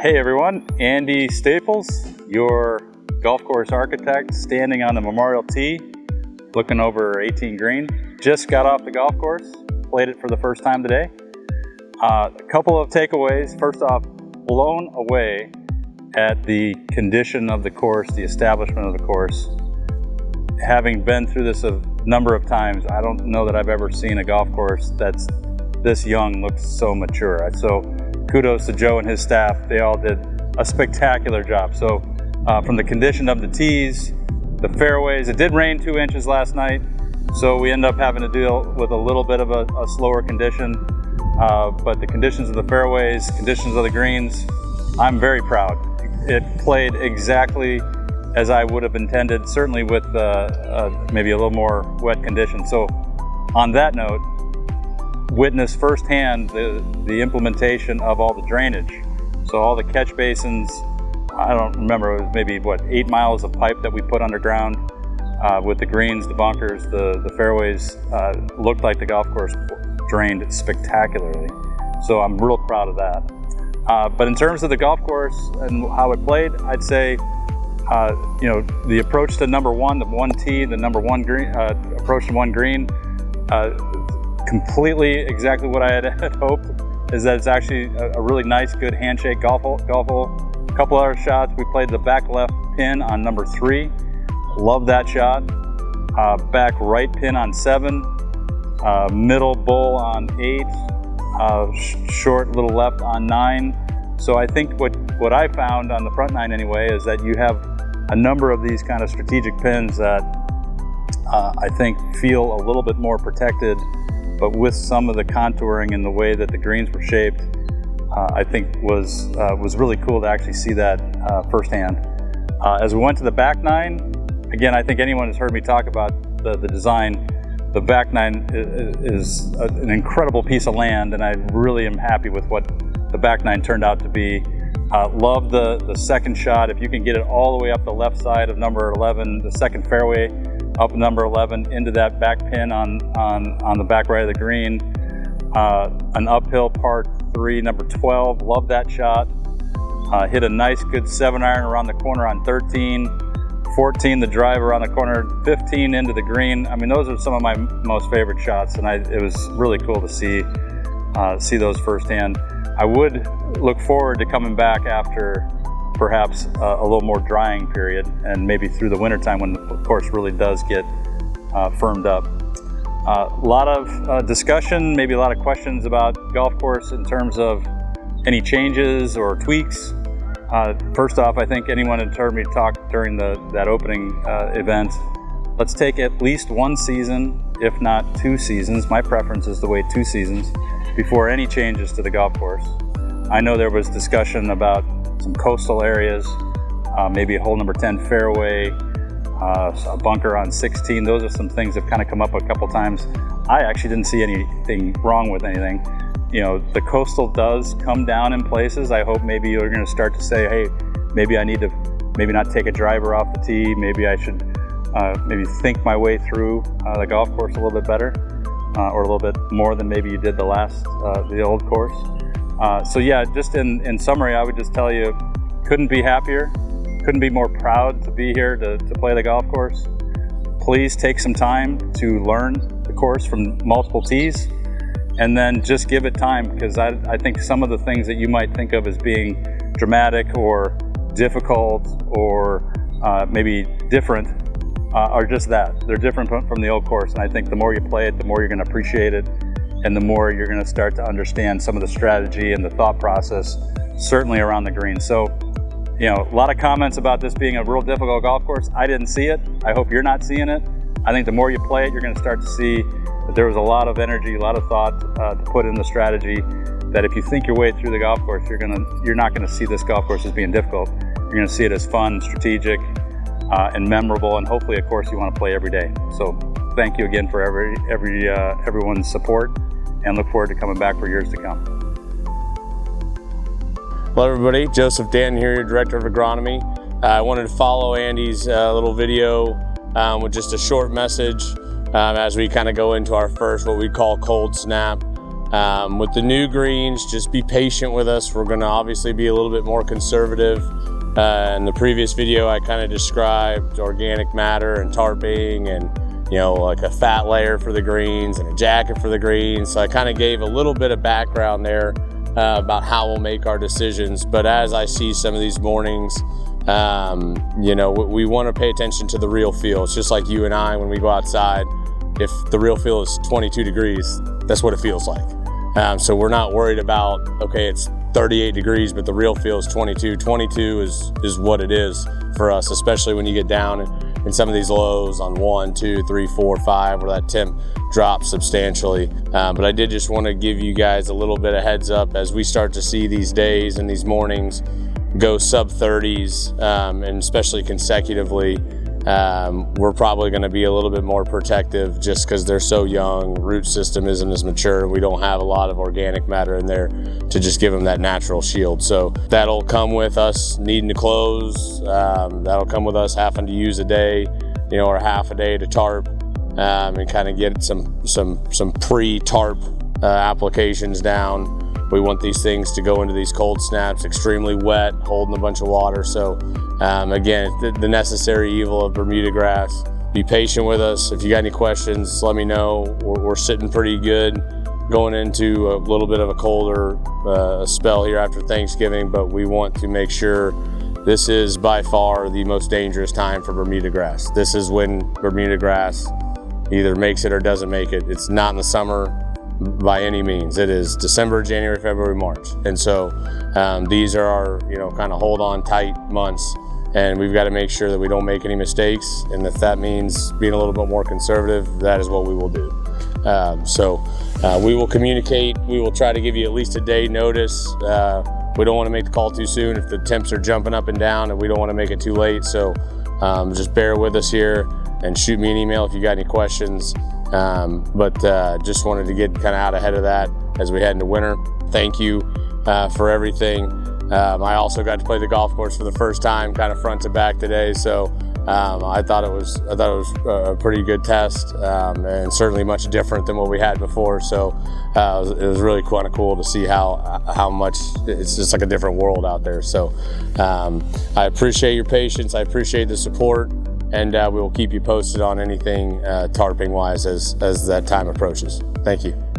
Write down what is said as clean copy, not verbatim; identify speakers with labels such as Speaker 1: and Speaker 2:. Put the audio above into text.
Speaker 1: Hey everyone, Andy Staples, your golf course architect, standing on the Memorial Tee, looking over 18 green. Just got off the golf course, played it for the first time today. A couple of takeaways. First off, blown away at the condition of the course, the establishment of the course. Having been through this a number of times, I don't know that I've ever seen a golf course that's this young, looks so mature. So kudos to Joe and his staff. They all did a spectacular job. So from the condition of the tees, the fairways, it did rain 2 inches last night, so we ended up having to deal with a little bit of a slower condition. But the conditions of the fairways, conditions of the greens, I'm very proud. It played exactly as I would have intended, certainly with maybe a little more wet conditions. So on that note, witnessed firsthand the implementation of all the drainage. So all the catch basins, I don't remember, it was maybe 8 miles of pipe that we put underground with the greens, the bunkers, the fairways. Looked like the golf course drained spectacularly. So I'm real proud of that. But in terms of the golf course and how it played, I'd say the approach to number one, the one tee, the number one green, approach to one green, completely exactly what I had hoped, is that it's actually a really nice, good handshake golf hole. A couple other shots, we played the back left pin on number 3. Love that shot. Back right pin on 7. Middle bull on 8. Short little left on 9. So I think what I found on the front 9 anyway is that you have a number of these kind of strategic pins that I think feel a little bit more protected, but with some of the contouring and the way that the greens were shaped, I think was really cool to actually see that firsthand. As we went to the back 9, again, I think anyone has heard me talk about the design. The back 9 is an incredible piece of land, and I really am happy with what the back 9 turned out to be. Love the second shot. If you can get it all the way up the left side of number 11, the second fairway, up number 11 into that back pin on the back right of the green. An uphill par 3, number 12. Love that shot. Hit a nice good 7-iron around the corner on 13. 14 the drive around the corner. 15 into the green. I mean, those are some of my most favorite shots, and it was really cool to see those firsthand. I would look forward to coming back after perhaps a little more drying period, and maybe through the wintertime when the course really does get firmed up. A lot of discussion, maybe a lot of questions about golf course in terms of any changes or tweaks. First off, I think anyone had heard me talk during that opening event. Let's take at least one season, if not 2 seasons. My preference is to wait 2 seasons before any changes to the golf course. I know there was discussion about some coastal areas, maybe a hole number 10 fairway, a bunker on 16. Those are some things that kind of come up a couple times. I actually didn't see anything wrong with anything. The coastal does come down in places. I hope maybe you're going to start to say, hey, maybe I need to maybe not take a driver off the tee. Maybe I should maybe think my way through the golf course a little bit better, or a little bit more than maybe you did the old course. So yeah, just in summary, I would just tell you, couldn't be happier, couldn't be more proud to be here to play the golf course. Please take some time to learn the course from multiple tees, and then just give it time, because I think some of the things that you might think of as being dramatic or difficult or maybe different are just that. They're different from the old course, and I think the more you play it, the more you're going to appreciate it, and the more you're going to start to understand some of the strategy and the thought process, certainly around the green. So, a lot of comments about this being a real difficult golf course. I didn't see it. I hope you're not seeing it. I think the more you play it, you're going to start to see that there was a lot of energy, a lot of thought to put in the strategy, that if you think your way through the golf course, you're not going to see this golf course as being difficult. You're going to see it as fun, strategic, and memorable, and hopefully a course you want to play every day. So thank you again for everyone's support, and look forward to coming back for years to come.
Speaker 2: Hello everybody, Joseph Dan here, your Director of Agronomy. I wanted to follow Andy's little video with just a short message as we kind of go into our first, what we call cold snap. With the new greens, just be patient with us. We're going to obviously be a little bit more conservative. In the previous video, I kind of described organic matter and tarping and, you know, like a fat layer for the greens and a jacket for the greens. So I kind of gave a little bit of background there about how we'll make our decisions. But as I see some of these mornings, you know, we want to pay attention to the real feel. It's just like you and I when we go outside. If the real feel is 22 degrees, that's what it feels like. So we're not worried about, okay, it's 38 degrees, but the real feel is 22. 22 is what it is for us, especially when you get down in some of these lows on 1, 2, 3, 4, 5, where that temp drops substantially. But I did just want to give you guys a little bit of heads up as we start to see these days and these mornings go sub 30s, and especially consecutively. We're probably going to be a little bit more protective just because they're so young. Root system isn't as mature. We don't have a lot of organic matter in there to just give them that natural shield. So that'll come with us needing to close. That'll come with us having to use a day, you know, or half a day to tarp, and kind of get some pre-tarp applications down. We want these things to go into these cold snaps extremely wet, holding a bunch of water. So again, the necessary evil of Bermuda grass. Be patient with us. If you got any questions, let me know. We're sitting pretty good going into a little bit of a colder spell here after Thanksgiving, but we want to make sure this is by far the most dangerous time for Bermuda grass. This is when Bermuda grass either makes it or doesn't make it. It's not in the summer by any means. It is December, January, February, March. And so these are our, you know, kind of hold on tight months, and we've got to make sure that we don't make any mistakes. And if that means being a little bit more conservative, that is what we will do. We will communicate. We will try to give you at least a day notice. We don't want to make the call too soon if the temps are jumping up and down, and we don't want to make it too late. So just bear with us here and shoot me an email if you got any questions. Just wanted to get kind of out ahead of that as we head into winter. Thank you for everything. I also got to play the golf course for the first time, kind of front to back today. So I thought it was a pretty good test, and certainly much different than what we had before. So it was really kind of cool to see how much it's just like a different world out there. So I appreciate your patience. I appreciate the support. And we will keep you posted on anything tarping wise as that time approaches. Thank you.